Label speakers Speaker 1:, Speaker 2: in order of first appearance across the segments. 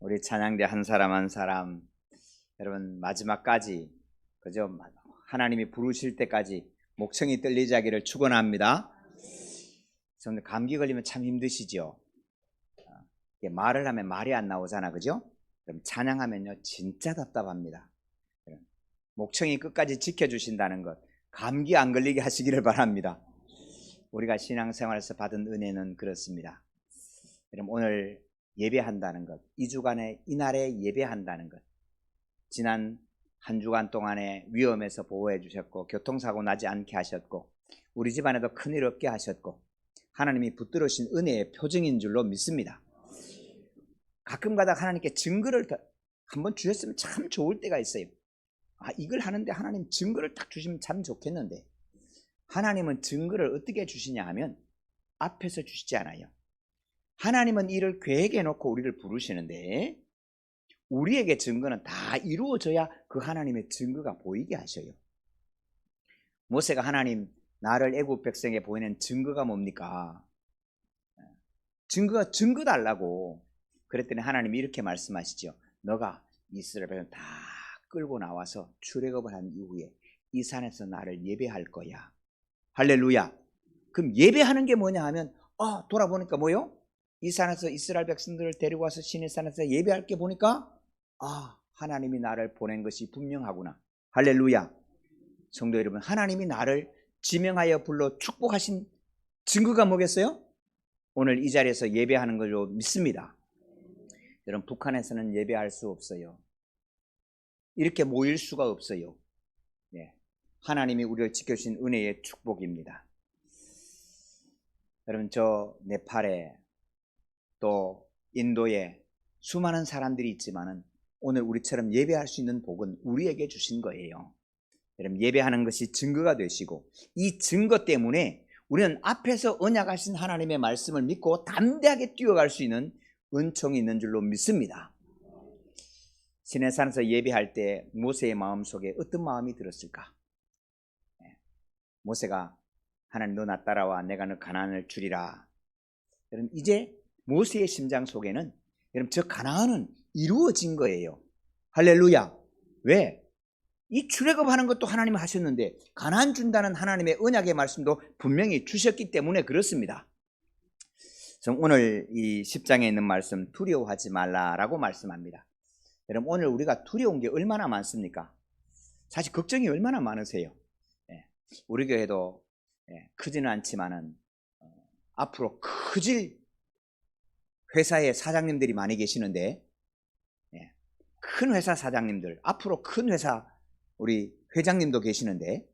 Speaker 1: 우리 찬양대 한 사람 한 사람 여러분 마지막까지 그죠? 하나님이 부르실 때까지 목청이 떨리지 하기를 축원합니다. 저는 감기 걸리면 참 힘드시죠? 말을 하면 말이 안 나오잖아, 그죠? 그럼 찬양하면요 진짜 답답합니다. 목청이 끝까지 지켜주신다는 것, 감기 안 걸리게 하시기를 바랍니다. 우리가 신앙생활에서 받은 은혜는 그렇습니다. 여러분 오늘 예배한다는 것, 2주간의 이날에 예배한다는 것, 지난 한 주간 동안에 위험에서 보호해 주셨고 교통사고 나지 않게 하셨고 우리 집안에도 큰일 없게 하셨고 하나님이 붙들으신 은혜의 표징인 줄로 믿습니다. 가끔가다 하나님께 증거를 한번 주셨으면 참 좋을 때가 있어요. 이걸 하는데 하나님 증거를 딱 주시면 참 좋겠는데, 하나님은 증거를 어떻게 주시냐 하면 앞에서 주시지 않아요. 하나님은 이를 계획해 놓고 우리를 부르시는데 우리에게 증거는 다 이루어져야 그 하나님의 증거가 보이게 하셔요. 모세가 하나님 나를 애굽 백성에 보이는 증거가 뭡니까? 증거 달라고 그랬더니 하나님이 이렇게 말씀하시죠. 너가 이스라엘 백성 다 끌고 나와서 출애굽을 한 이후에 이 산에서 나를 예배할 거야. 할렐루야. 그럼 예배하는 게 뭐냐 하면 돌아보니까 뭐요? 이 산에서 이스라엘 백성들을 데리고 와서 신의 산에서 예배할 게 보니까 하나님이 나를 보낸 것이 분명하구나. 할렐루야. 성도 여러분, 하나님이 나를 지명하여 불러 축복하신 증거가 뭐겠어요? 오늘 이 자리에서 예배하는 걸로 믿습니다. 여러분, 북한에서는 예배할 수 없어요. 이렇게 모일 수가 없어요. 하나님이 우리를 지켜주신 은혜의 축복입니다. 여러분, 저 네팔에 또 인도에 수많은 사람들이 있지만은 오늘 우리처럼 예배할 수 있는 복은 우리에게 주신 거예요. 여러분, 예배하는 것이 증거가 되시고 이 증거 때문에 우리는 앞에서 언약하신 하나님의 말씀을 믿고 담대하게 뛰어갈 수 있는 은총이 있는 줄로 믿습니다. 시내산에서 예배할 때 모세의 마음속에 어떤 마음이 들었을까? 모세가 하나님 너 나 따라와 내가 너 가나안을 주리라. 여러분, 이제 모세의 심장 속에는 여러분 저 가나안은 이루어진 거예요. 할렐루야. 왜? 이 출애굽하는 것도 하나님이 하셨는데 가나안 준다는 하나님의 언약의 말씀도 분명히 주셨기 때문에 그렇습니다. 오늘 이 10장에 있는 말씀 두려워하지 말라라고 말씀합니다. 여러분 오늘 우리가 두려운 게 얼마나 많습니까? 사실 걱정이 얼마나 많으세요? 우리 교회도 크지는 않지만은 앞으로 커질 회사의 사장님들이 많이 계시는데 큰 회사 사장님들, 앞으로 큰 회사 우리 회장님도 계시는데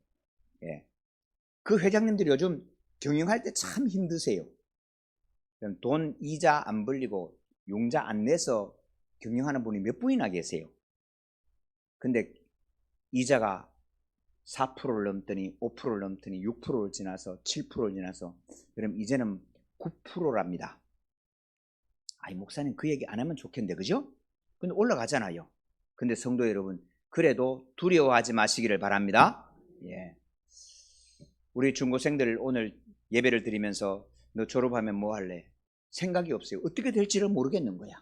Speaker 1: 그 회장님들이 요즘 경영할 때 참 힘드세요. 돈 이자 안 벌리고 용자 안 내서 경영하는 분이 몇 분이나 계세요. 근데 이자가 4%를 넘더니 5%를 넘더니 6%를 지나서 7%를 지나서 그럼 이제는 9%랍니다. 목사님 그 얘기 안 하면 좋겠는데 그죠? 근데 올라가잖아요. 근데 성도 여러분 그래도 두려워하지 마시기를 바랍니다. 우리 중고생들 오늘 예배를 드리면서 너 졸업하면 뭐 할래? 생각이 없어요. 어떻게 될지를 모르겠는 거야.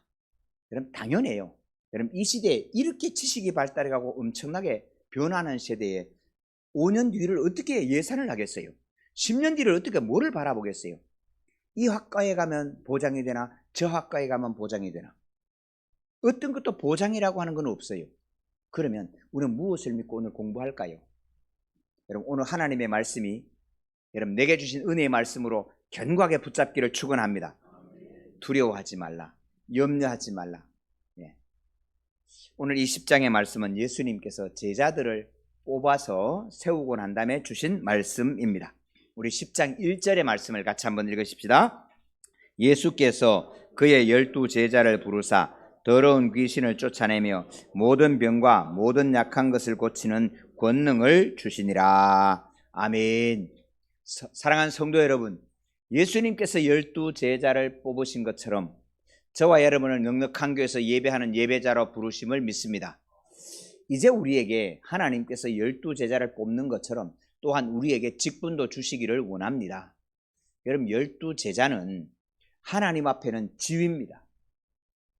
Speaker 1: 여러분 당연해요. 여러분 이 시대에 이렇게 지식이 발달해가고 엄청나게 변하는 시대에 5년 뒤를 어떻게 예산을 하겠어요? 10년 뒤를 어떻게 뭐를 바라보겠어요? 이 학과에 가면 보장이 되나 저 학과에 가면 보장이 되나 어떤 것도 보장이라고 하는 건 없어요. 그러면 우리는 무엇을 믿고 오늘 공부할까요? 여러분 오늘 하나님의 말씀이 여러분 내게 주신 은혜의 말씀으로 견고하게 붙잡기를 축원합니다. 두려워하지 말라, 염려하지 말라. 오늘 이 10장의 말씀은 예수님께서 제자들을 뽑아서 세우고 난 다음에 주신 말씀입니다. 우리 10장 1절의 말씀을 같이 한번 읽으십시다. 예수께서 그의 12 제자를 부르사 더러운 귀신을 쫓아내며 모든 병과 모든 약한 것을 고치는 권능을 주시니라. 아멘. 사랑하는 성도 여러분, 예수님께서 12 제자를 뽑으신 것처럼 저와 여러분을 넉넉한 교회에서 예배하는 예배자로 부르심을 믿습니다. 이제 우리에게 하나님께서 12 제자를 뽑는 것처럼 또한 우리에게 직분도 주시기를 원합니다. 여러분 12 제자는 하나님 앞에는 지위입니다.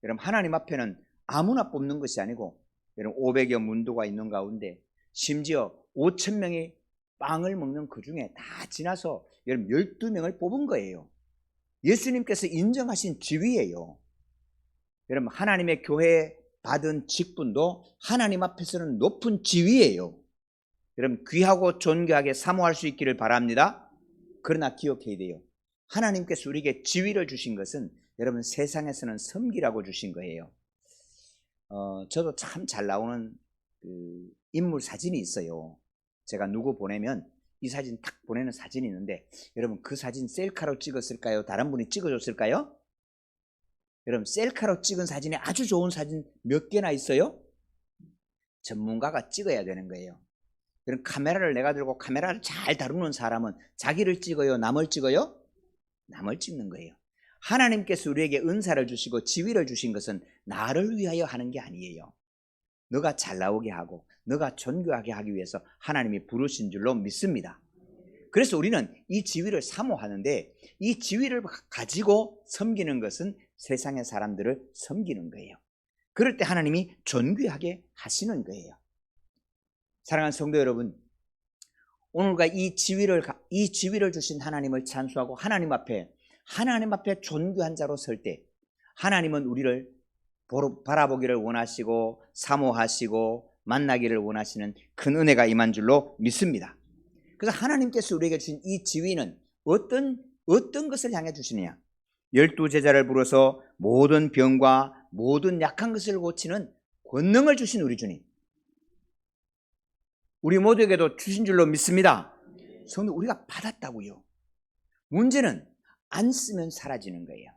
Speaker 1: 여러분 하나님 앞에는 아무나 뽑는 것이 아니고 여러분 500여 문도가 있는 가운데 심지어 5천 명이 빵을 먹는 그 중에 다 지나서 여러분 12명을 뽑은 거예요. 예수님께서 인정하신 지위예요. 여러분 하나님의 교회에 받은 직분도 하나님 앞에서는 높은 지위예요. 여러분 귀하고 존귀하게 사모할 수 있기를 바랍니다. 그러나 기억해야 돼요. 하나님께서 우리에게 지위를 주신 것은 여러분 세상에서는 섬기라고 주신 거예요. 저도 참 잘 나오는 그 인물 사진이 있어요. 제가 누구 보내면 이 사진 딱 보내는 사진이 있는데 여러분 그 사진 셀카로 찍었을까요? 다른 분이 찍어줬을까요? 여러분 셀카로 찍은 사진이 아주 좋은 사진 몇 개나 있어요? 전문가가 찍어야 되는 거예요. 그럼 카메라를 내가 들고 카메라를 잘 다루는 사람은 자기를 찍어요? 남을 찍어요? 남을 찍는 거예요. 하나님께서 우리에게 은사를 주시고 지위를 주신 것은 나를 위하여 하는 게 아니에요. 너가 잘 나오게 하고 너가 존귀하게 하기 위해서 하나님이 부르신 줄로 믿습니다. 그래서 우리는 이 지위를 사모하는데 이 지위를 가지고 섬기는 것은 세상의 사람들을 섬기는 거예요. 그럴 때 하나님이 존귀하게 하시는 거예요. 사랑하는 성도 여러분, 오늘과 이 지위를 주신 하나님을 찬수하고 하나님 앞에 존귀한 자로 설 때 하나님은 우리를 바라보기를 원하시고 사모하시고 만나기를 원하시는 큰 은혜가 임한 줄로 믿습니다. 그래서 하나님께서 우리에게 주신 이 지위는 어떤 것을 향해 주시느냐? 12제자를 불러서 모든 병과 모든 약한 것을 고치는 권능을 주신 우리 주님, 우리 모두에게도 주신 줄로 믿습니다. 성도 우리가 받았다고요. 문제는 안 쓰면 사라지는 거예요.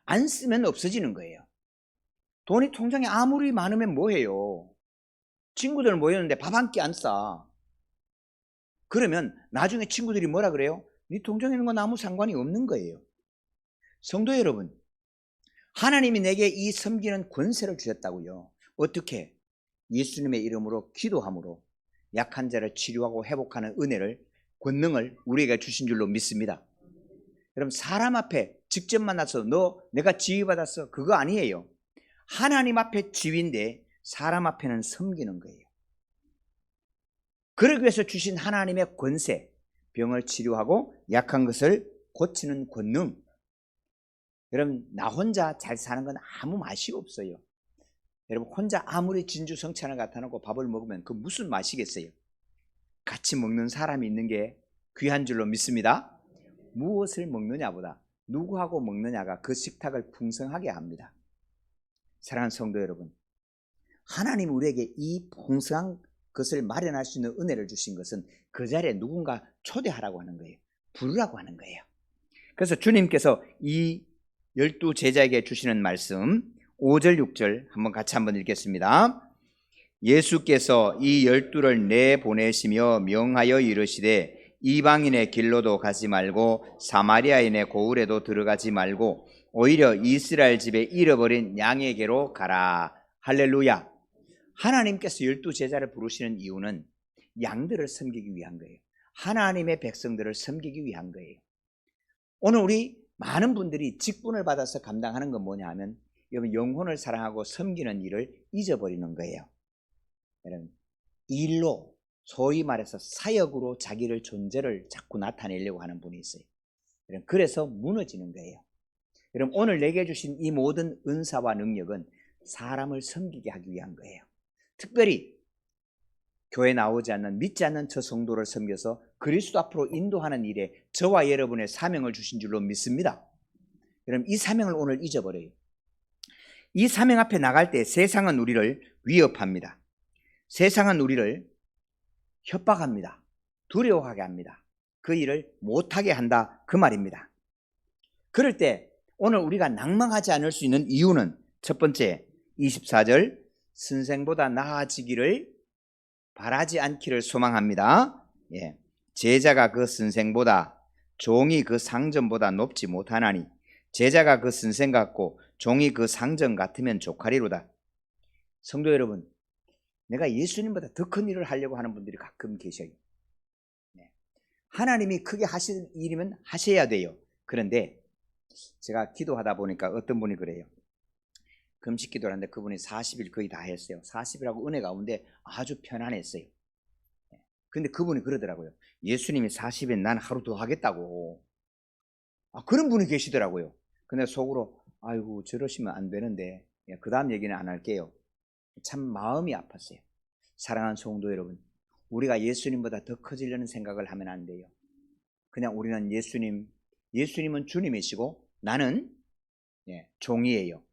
Speaker 1: 안 쓰면 없어지는 거예요. 돈이 통장에 아무리 많으면 뭐해요? 친구들 모였는데 밥 한 끼 안 싸. 그러면 나중에 친구들이 뭐라 그래요? 네 통장에 있는 건 아무 상관이 없는 거예요. 성도 여러분, 하나님이 내게 이 섬기는 권세를 주셨다고요. 어떻게? 예수님의 이름으로 기도함으로 약한 자를 치료하고 회복하는 은혜를, 권능을 우리에게 주신 줄로 믿습니다. 여러분 사람 앞에 직접 만나서 내가 지휘받았어 그거 아니에요. 하나님 앞에 지위인데 사람 앞에는 섬기는 거예요. 그러기 위해서 주신 하나님의 권세, 병을 치료하고 약한 것을 고치는 권능. 여러분 나 혼자 잘 사는 건 아무 맛이 없어요. 여러분 혼자 아무리 진주성찬을 갖다 놓고 밥을 먹으면 그 무슨 맛이겠어요? 같이 먹는 사람이 있는 게 귀한 줄로 믿습니다. 무엇을 먹느냐보다 누구하고 먹느냐가 그 식탁을 풍성하게 합니다. 사랑하는 성도 여러분, 하나님 우리에게 이 풍성한 것을 마련할 수 있는 은혜를 주신 것은 그 자리에 누군가 초대하라고 하는 거예요. 부르라고 하는 거예요. 그래서 주님께서 이 12제자에게 주시는 말씀 5절 6절 같이 한번 읽겠습니다. 예수께서 이 12를 내보내시며 명하여 이르시되 이방인의 길로도 가지 말고 사마리아인의 고을에도 들어가지 말고 오히려 이스라엘 집에 잃어버린 양에게로 가라. 할렐루야. 하나님께서 12제자를 부르시는 이유는 양들을 섬기기 위한 거예요. 하나님의 백성들을 섬기기 위한 거예요. 오늘 우리 많은 분들이 직분을 받아서 감당하는 건 뭐냐 하면 여러분 영혼을 사랑하고 섬기는 일을 잊어버리는 거예요. 여러분 일로 소위 말해서 사역으로 자기를 존재를 자꾸 나타내려고 하는 분이 있어요. 여러분 그래서 무너지는 거예요. 여러분 오늘 내게 주신 이 모든 은사와 능력은 사람을 섬기게 하기 위한 거예요. 특별히 교회 나오지 않는 믿지 않는 저 성도를 섬겨서 그리스도 앞으로 인도하는 일에 저와 여러분의 사명을 주신 줄로 믿습니다. 여러분 이 사명을 오늘 잊어버려요. 이 사명 앞에 나갈 때 세상은 우리를 위협합니다. 세상은 우리를 협박합니다. 두려워하게 합니다. 그 일을 못하게 한다 그 말입니다. 그럴 때 오늘 우리가 낭망하지 않을 수 있는 이유는 첫 번째 24절 선생보다 나아지기를 바라지 않기를 소망합니다. 예. 제자가 그 선생보다 종이 그 상전보다 높지 못하나니 제자가 그 선생 같고 종이 그 상전 같으면 족하리로다. 성도 여러분, 내가 예수님보다 더 큰 일을 하려고 하는 분들이 가끔 계셔요. 하나님이 크게 하실 일이면 하셔야 돼요. 그런데 제가 기도하다 보니까 어떤 분이 그래요. 금식 기도를 하는데 그분이 40일 거의 다 했어요. 40일하고 은혜 가운데 아주 편안했어요. 근데 그분이 그러더라고요. 예수님이 40일 난 하루 더 하겠다고. 그런 분이 계시더라고요. 근데 속으로 아이고 저러시면 안 되는데 그 다음 얘기는 안 할게요. 참 마음이 아팠어요. 사랑하는 성도 여러분, 우리가 예수님보다 더 커지려는 생각을 하면 안 돼요. 그냥 우리는 예수님은 주님이시고 나는 종이에요.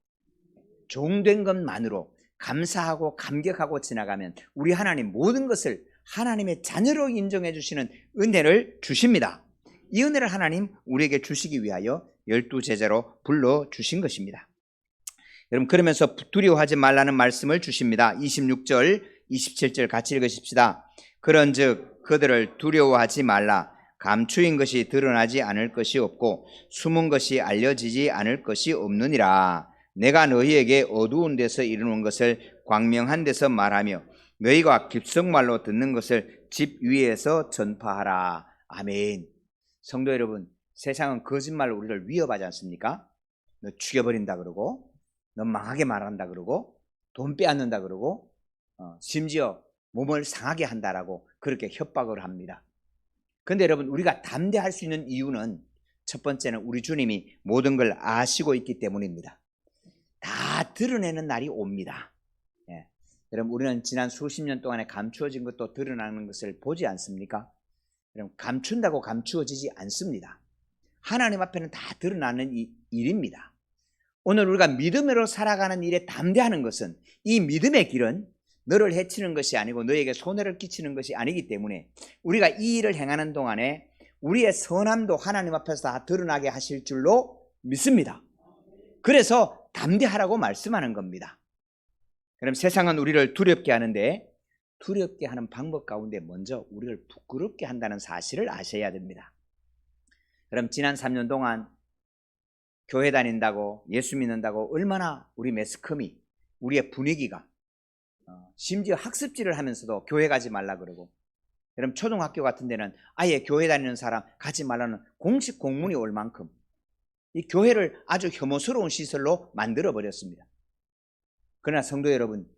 Speaker 1: 종된 것만으로 감사하고 감격하고 지나가면 우리 하나님 모든 것을 하나님의 자녀로 인정해 주시는 은혜를 주십니다. 이 은혜를 하나님 우리에게 주시기 위하여 12제자로 불러주신 것입니다. 여러분, 그러면서 두려워하지 말라는 말씀을 주십니다. 26절 27절 같이 읽으십시다. 그런즉 그들을 두려워하지 말라. 감추인 것이 드러나지 않을 것이 없고 숨은 것이 알려지지 않을 것이 없느니라. 내가 너희에게 어두운 데서 이루는 것을 광명한 데서 말하며 너희가 깁성말로 듣는 것을 집 위에서 전파하라. 아멘. 성도 여러분, 세상은 거짓말로 우리를 위협하지 않습니까? 너 죽여버린다 그러고, 너 망하게 말한다 그러고, 돈 빼앗는다 그러고, 심지어 몸을 상하게 한다라고 그렇게 협박을 합니다. 그런데 여러분, 우리가 담대할 수 있는 이유는 첫 번째는 우리 주님이 모든 걸 아시고 있기 때문입니다. 다 드러내는 날이 옵니다. 여러분, 우리는 지난 수십 년 동안에 감추어진 것도 드러나는 것을 보지 않습니까? 여러분, 감춘다고 감추어지지 않습니다. 하나님 앞에는 다 드러나는 일입니다. 오늘 우리가 믿음으로 살아가는 일에 담대하는 것은 이 믿음의 길은 너를 해치는 것이 아니고 너에게 손해를 끼치는 것이 아니기 때문에 우리가 이 일을 행하는 동안에 우리의 선함도 하나님 앞에서 다 드러나게 하실 줄로 믿습니다. 그래서 담대하라고 말씀하는 겁니다. 그럼 세상은 우리를 두렵게 하는데 두렵게 하는 방법 가운데 먼저 우리를 부끄럽게 한다는 사실을 아셔야 됩니다. 그럼 지난 3년 동안 교회 다닌다고 예수 믿는다고 얼마나 우리 매스컴이 우리의 분위기가 심지어 학습지를 하면서도 교회 가지 말라 그러고 여러분 초등학교 같은 데는 아예 교회 다니는 사람 가지 말라는 공식 공문이 올 만큼 이 교회를 아주 혐오스러운 시설로 만들어 버렸습니다. 그러나 성도 여러분,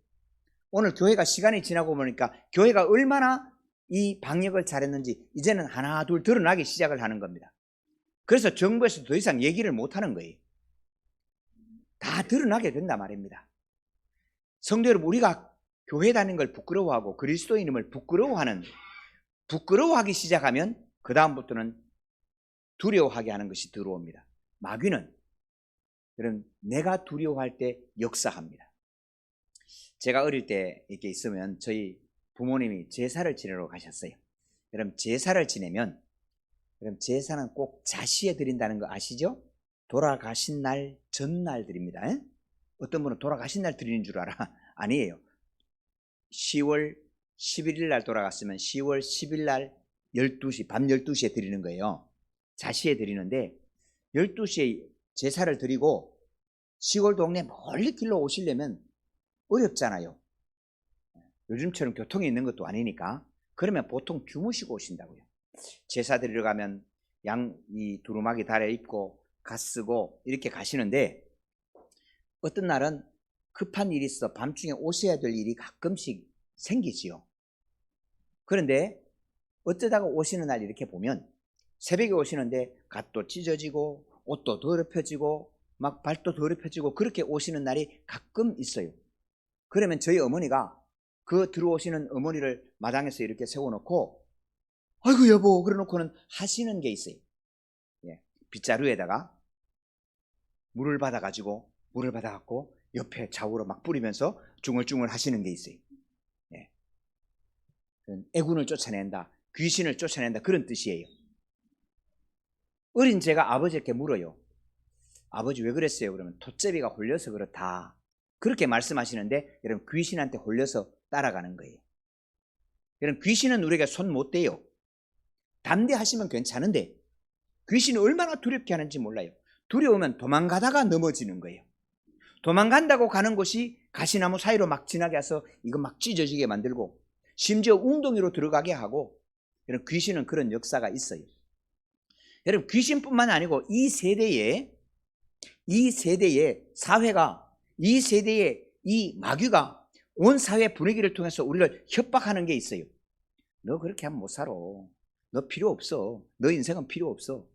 Speaker 1: 오늘 교회가 시간이 지나고 보니까 교회가 얼마나 이 방역을 잘했는지 이제는 하나 둘 드러나기 시작을 하는 겁니다. 그래서 정부에서 더 이상 얘기를 못하는 거예요. 다 드러나게 된단 말입니다. 성도 여러분, 우리가 교회 다니는 걸 부끄러워하고 그리스도인임을 부끄러워하기 시작하면 그 다음부터는 두려워하게 하는 것이 들어옵니다. 마귀는 여러분 내가 두려워할 때 역사합니다. 제가 어릴 때 이렇게 있으면 저희 부모님이 제사를 지내러 가셨어요. 여러분 제사를 지내면 여러분 제사는 꼭 자시에 드린다는 거 아시죠? 돌아가신 날 전날 드립니다. 어떤 분은 돌아가신 날 드리는 줄 알아. 아니에요. 10월 11일 날 돌아갔으면 10월 10일 날 12시 밤 12시에 드리는 거예요. 자시에 드리는데 12시에 제사를 드리고 시골 동네 멀리 길로 오시려면 어렵잖아요. 요즘처럼 교통이 있는 것도 아니니까. 그러면 보통 주무시고 오신다고요. 제사 드리러 가면 이 두루마기 달에 입고 갓 쓰고 이렇게 가시는데 어떤 날은 급한 일이 있어 밤중에 오셔야 될 일이 가끔씩 생기지요. 그런데 어쩌다가 오시는 날 이렇게 보면 새벽에 오시는데 갓도 찢어지고 옷도 더럽혀지고 막 발도 더럽혀지고 그렇게 오시는 날이 가끔 있어요. 그러면 저희 어머니가 그 들어오시는 어머니를 마당에서 이렇게 세워놓고 아이고 여보 그러놓고는 하시는 게 있어요. 빗자루에다가 물을 받아갖고 옆에 좌우로 막 뿌리면서 중얼중얼 하시는 게 있어요. 애군을 쫓아낸다, 귀신을 쫓아낸다 그런 뜻이에요. 어린 제가 아버지께 물어요. 아버지 왜 그랬어요? 그러면 돛제비가 홀려서 그렇다 그렇게 말씀하시는데 여러분 귀신한테 홀려서 따라가는 거예요. 여러분 귀신은 우리에게 손 못 대요. 담대하시면 괜찮은데 귀신이 얼마나 두렵게 하는지 몰라요. 두려우면 도망가다가 넘어지는 거예요. 도망간다고 가는 곳이 가시나무 사이로 막 지나게 해서 이거 막 찢어지게 만들고 심지어 웅덩이로 들어가게 하고 여러분 귀신은 그런 역사가 있어요. 여러분 귀신뿐만 아니고 이 세대에 사회가 이 세대의 이 마귀가 온 사회 분위기를 통해서 우리를 협박하는 게 있어요. 너 그렇게 하면 못 살아. 너 필요 없어. 너 인생은 필요 없어.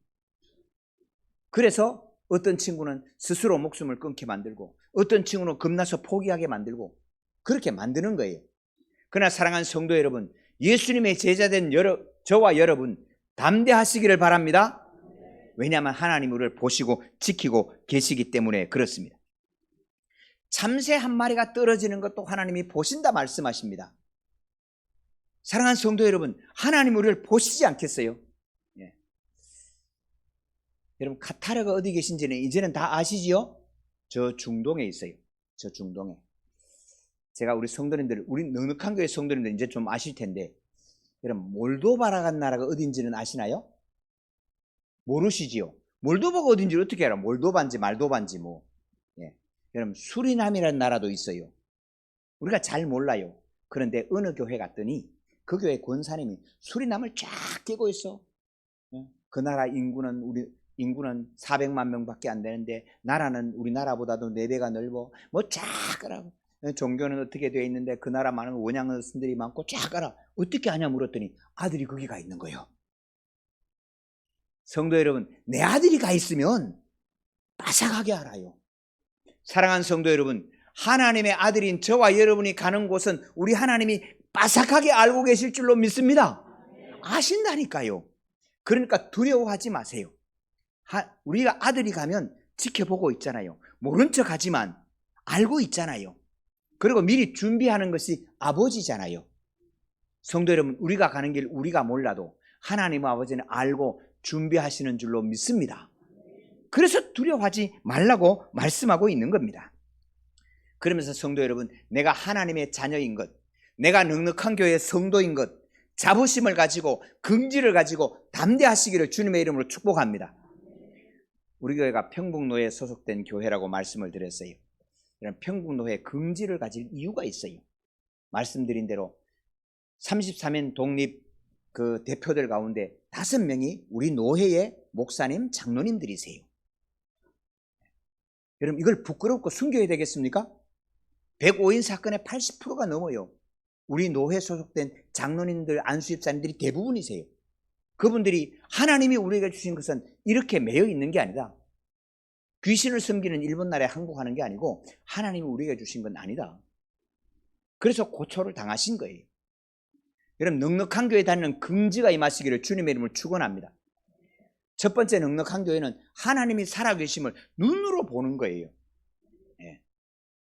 Speaker 1: 그래서 어떤 친구는 스스로 목숨을 끊게 만들고 어떤 친구는 겁나서 포기하게 만들고 그렇게 만드는 거예요. 그러나 사랑하는 성도 여러분, 예수님의 제자된 저와 여러분 담대하시기를 바랍니다. 왜냐하면 하나님 우리를 보시고 지키고 계시기 때문에 그렇습니다. 참새 한 마리가 떨어지는 것도 하나님이 보신다 말씀하십니다. 사랑하는 성도 여러분, 하나님 우리를 보시지 않겠어요? 예. 여러분 카타르가 어디 계신지는 이제는 다 아시지요? 저 중동에 있어요. 저 중동에. 제가 우리 성도님들, 우리 넉넉한 교회 성도님들 이제 좀 아실 텐데, 여러분 몰도바라는 나라가 어딘지는 아시나요? 모르시지요? 몰도바가 어딘지 어떻게 알아? 몰도바인지 말도바인지 뭐. 예. 여러분 수리남이라는 나라도 있어요. 우리가 잘 몰라요. 그런데 어느 교회 갔더니 그 교회 권사님이 수리남을 쫙 끼고 있어. 그 나라 인구는 400만 명밖에 안 되는데 나라는 우리나라보다도 4배가 넓어. 뭐 쫙 가라고. 종교는 어떻게 되어 있는데 그 나라 많은 원양 어르신들이 많고 쫙 가라. 어떻게 아냐 물었더니 아들이 거기 가 있는 거예요. 성도 여러분, 내 아들이 가 있으면 빠삭하게 알아요. 사랑하는 성도 여러분, 하나님의 아들인 저와 여러분이 가는 곳은 우리 하나님이 빠삭하게 알고 계실 줄로 믿습니다. 아신다니까요. 그러니까 두려워하지 마세요. 우리가 아들이 가면 지켜보고 있잖아요. 모른 척 하지만 알고 있잖아요. 그리고 미리 준비하는 것이 아버지잖아요. 성도 여러분, 우리가 가는 길 우리가 몰라도 하나님 아버지는 알고 준비하시는 줄로 믿습니다. 그래서 두려워하지 말라고 말씀하고 있는 겁니다. 그러면서 성도 여러분, 내가 하나님의 자녀인 것, 내가 넉넉한 교회의 성도인 것, 자부심을 가지고 긍지를 가지고 담대하시기를 주님의 이름으로 축복합니다. 우리 교회가 평북노회에 소속된 교회라고 말씀을 드렸어요. 이런 평북노회 긍지를 가질 이유가 있어요. 말씀드린 대로 33인 독립 그 대표들 가운데 5명이 우리 노회의 목사님, 장로님들이세요. 여러분 이걸 부끄럽고 숨겨야 되겠습니까? 105인 사건의 80%가 넘어요. 우리 노회 소속된 장로님들, 안수집사님들이 대부분이세요. 그분들이 하나님이 우리에게 주신 것은 이렇게 매여 있는 게 아니다. 귀신을 섬기는 일본 나라에 항복하는 게 아니고 하나님이 우리에게 주신 건 아니다. 그래서 고초를 당하신 거예요. 여러분 넉넉한 교회 다니는 긍지가 임하시기를 주님의 이름을 축원합니다. 첫 번째 넉넉한 교회는 하나님이 살아계심을 눈으로 보는 거예요. 예.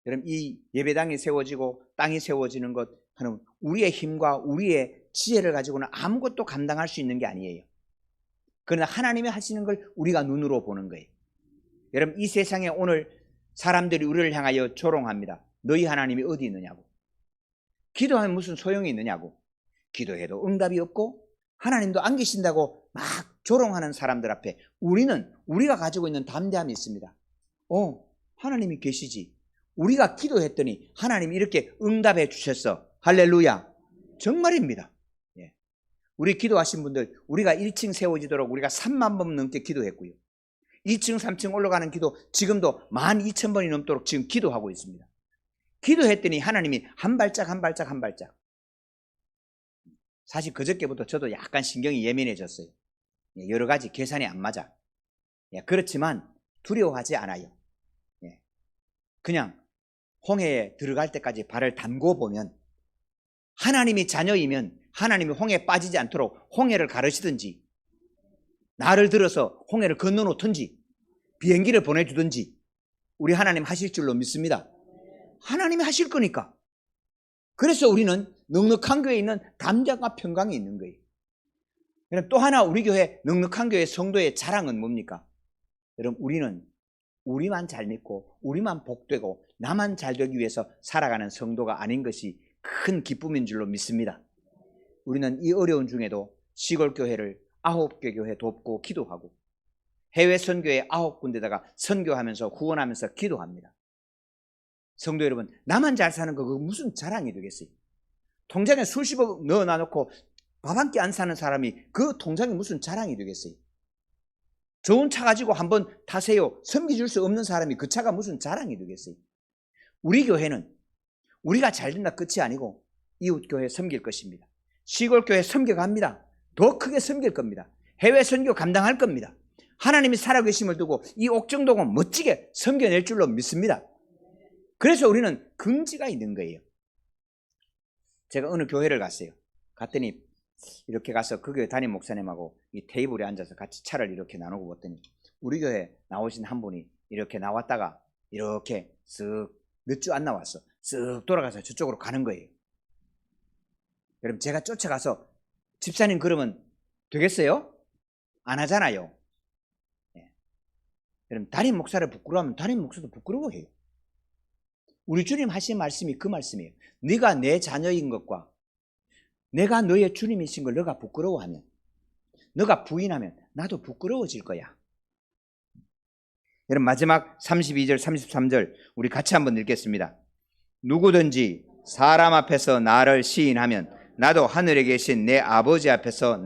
Speaker 1: 여러분 이 예배당이 세워지고 땅이 세워지는 것 하는 우리의 힘과 우리의 지혜를 가지고는 아무것도 감당할 수 있는 게 아니에요. 그러나 하나님이 하시는 걸 우리가 눈으로 보는 거예요. 여러분 이 세상에 오늘 사람들이 우리를 향하여 조롱합니다. 너희 하나님이 어디 있느냐고. 기도하면 무슨 소용이 있느냐고. 기도해도 응답이 없고 하나님도 안 계신다고 막 조롱하는 사람들 앞에 우리가 가지고 있는 담대함이 있습니다. 하나님이 계시지. 우리가 기도했더니 하나님이 이렇게 응답해 주셨어. 할렐루야. 정말입니다. 예. 우리 기도하신 분들 우리가 1층 세워지도록 우리가 3만 번 넘게 기도했고요. 2층 3층 올라가는 기도 지금도 12,000번이 넘도록 지금 기도하고 있습니다. 기도했더니 하나님이 한 발짝 한 발짝 한 발짝. 사실 그저께부터 저도 약간 신경이 예민해졌어요. 여러 가지 계산이 안 맞아. 그렇지만 두려워하지 않아요. 그냥 홍해에 들어갈 때까지 발을 담고 보면 하나님이 자녀이면 하나님이 홍해에 빠지지 않도록 홍해를 가르치든지 나를 들어서 홍해를 건너놓든지 비행기를 보내주든지 우리 하나님 하실 줄로 믿습니다. 하나님이 하실 거니까. 그래서 우리는 넉넉한 교회에 있는 담대함과 평강이 있는 거예요. 또 하나 우리 교회 넉넉한 교회 성도의 자랑은 뭡니까? 여러분 우리는 우리만 잘 믿고 우리만 복되고 나만 잘 되기 위해서 살아가는 성도가 아닌 것이 큰 기쁨인 줄로 믿습니다. 우리는 이 어려운 중에도 시골 교회를 9개 교회 돕고 기도하고 해외 선교회 9군데다가 선교하면서 후원하면서 기도합니다. 성도 여러분, 나만 잘 사는 거 그거 무슨 자랑이 되겠어요? 통장에 수십억 넣어놔놓고 밥 한 끼 안 사는 사람이 그 통장이 무슨 자랑이 되겠어요? 좋은 차 가지고 한번 타세요. 섬기줄 수 없는 사람이 그 차가 무슨 자랑이 되겠어요? 우리 교회는 우리가 잘 된다 끝이 아니고 이웃교회 섬길 것입니다. 시골교회 섬겨갑니다. 더 크게 섬길 겁니다. 해외 선교 감당할 겁니다. 하나님이 살아계심을 두고 이 옥정동은 멋지게 섬겨낼 줄로 믿습니다. 그래서 우리는 긍지가 있는 거예요. 제가 어느 교회를 갔어요. 갔더니 이렇게 가서 그 교회 담임 목사님하고 이 테이블에 앉아서 같이 차를 이렇게 나누고 봤더니 우리 교회 나오신 한 분이 이렇게 나왔다가 이렇게 쓱 몇 주 안 나왔어. 쓱 돌아가서 저쪽으로 가는 거예요. 여러분 제가 쫓아가서 집사님 그러면 되겠어요? 안 하잖아요. 네. 여러분 담임 목사를 부끄러워하면 담임 목사도 부끄러워해요. 우리 주님 하신 말씀이 그 말씀이에요. 네가 내 자녀인 것과 내가 너의 주님이신 걸 너가 부끄러워하면, 너가 부인하면 나도 부끄러워질 거야. 여러분 마지막 32절 33절 우리 같이 한번 읽겠습니다. 누구든지 사람 앞에서 나를 시인하면 나도 하늘에 계신 내 아버지 앞에서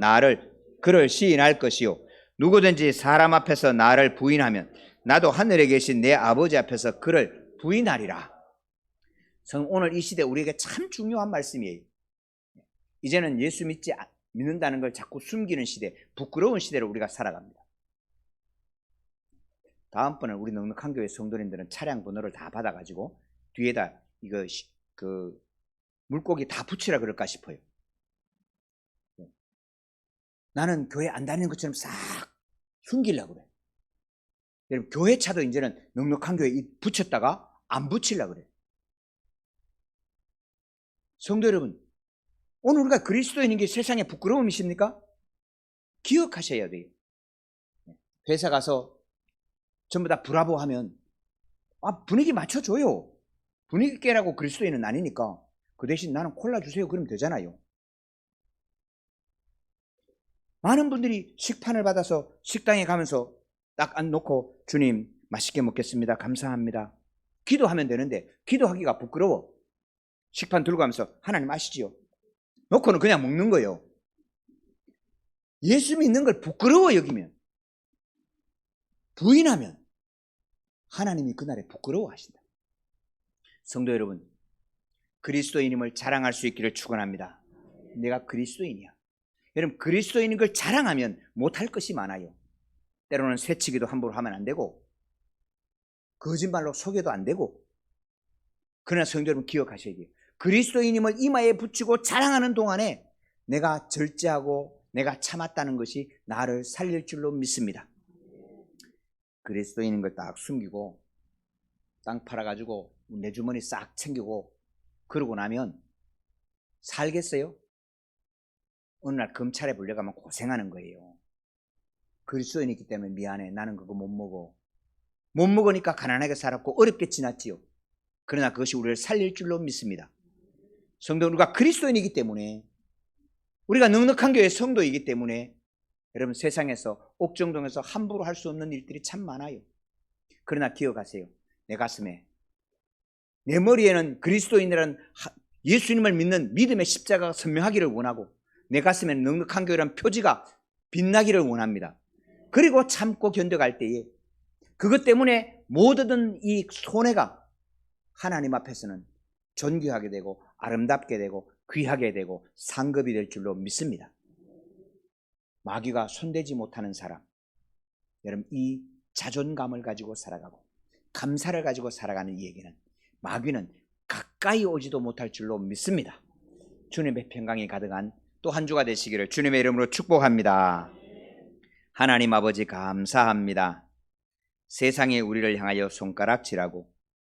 Speaker 1: 그를 시인할 것이요, 누구든지 사람 앞에서 나를 부인하면 나도 하늘에 계신 내 아버지 앞에서 그를 부인하리라. 오늘 이 시대 우리에게 참 중요한 말씀이에요. 이제는 예수 믿는다는 걸 자꾸 숨기는 시대, 부끄러운 시대를 우리가 살아갑니다. 다음번에 우리 넉넉한 교회 성도님들은 차량 번호를 다 받아가지고 뒤에다 이거 물고기 다 붙이라 그럴까 싶어요. 나는 교회 안 다니는 것처럼 싹 숨기려고 그래. 여러분 교회 차도 이제는 넉넉한 교회 붙였다가 안 붙이려고 그래. 성도 여러분, 오늘 우리가 그리스도인인 게 세상에 부끄러움이십니까? 기억하셔야 돼요. 회사 가서 전부 다 브라보 하면 분위기 맞춰줘요. 분위기 깨라고 그리스도인은 아니니까 그 대신 나는 콜라 주세요 그러면 되잖아요. 많은 분들이 식판을 받아서 식당에 가면서 딱 앉놓고 주님 맛있게 먹겠습니다 감사합니다 기도하면 되는데 기도하기가 부끄러워. 식판 들고 가면서 하나님 아시지요? 놓고는 그냥 먹는 거예요. 예수 믿는 걸 부끄러워 여기면, 부인하면 하나님이 그날에 부끄러워하신다. 성도 여러분, 그리스도인임을 자랑할 수 있기를 축원합니다. 내가 그리스도인이야. 여러분 그리스도인인 걸 자랑하면 못할 것이 많아요. 때로는 새치기도 함부로 하면 안 되고 거짓말로 속여도 안 되고. 그러나 성도 여러분 기억하셔야 돼요. 그리스도인임을 이마에 붙이고 자랑하는 동안에 내가 절제하고 내가 참았다는 것이 나를 살릴 줄로 믿습니다. 그리스도인인 걸 딱 숨기고 땅 팔아가지고 내 주머니 싹 챙기고 그러고 나면 살겠어요? 어느 날 검찰에 불려가면 고생하는 거예요. 그리스도인이기 때문에 미안해, 나는 그거 못 먹어. 못 먹으니까 가난하게 살았고 어렵게 지났지요. 그러나 그것이 우리를 살릴 줄로 믿습니다. 성도, 우리가 그리스도인이기 때문에, 우리가 넉넉한 교회 성도이기 때문에 여러분 세상에서 옥정동에서 함부로 할 수 없는 일들이 참 많아요. 그러나 기억하세요. 내 가슴에, 내 머리에는 그리스도인이라는 예수님을 믿는 믿음의 십자가가 선명하기를 원하고 내 가슴에는 넉넉한 교회라는 표지가 빛나기를 원합니다. 그리고 참고 견뎌갈 때에 그것 때문에 못 얻은 이 손해가 하나님 앞에서는 존귀하게 되고 아름답게 되고 귀하게 되고 상급이 될 줄로 믿습니다. 마귀가 손대지 못하는 사람, 여러분 이 자존감을 가지고 살아가고 감사를 가지고 살아가는 이 얘기는 마귀는 가까이 오지도 못할 줄로 믿습니다. 주님의 평강이 가득한 또 한 주가 되시기를 주님의 이름으로 축복합니다. 하나님 아버지 감사합니다. 세상에 우리를 향하여 손가락질하고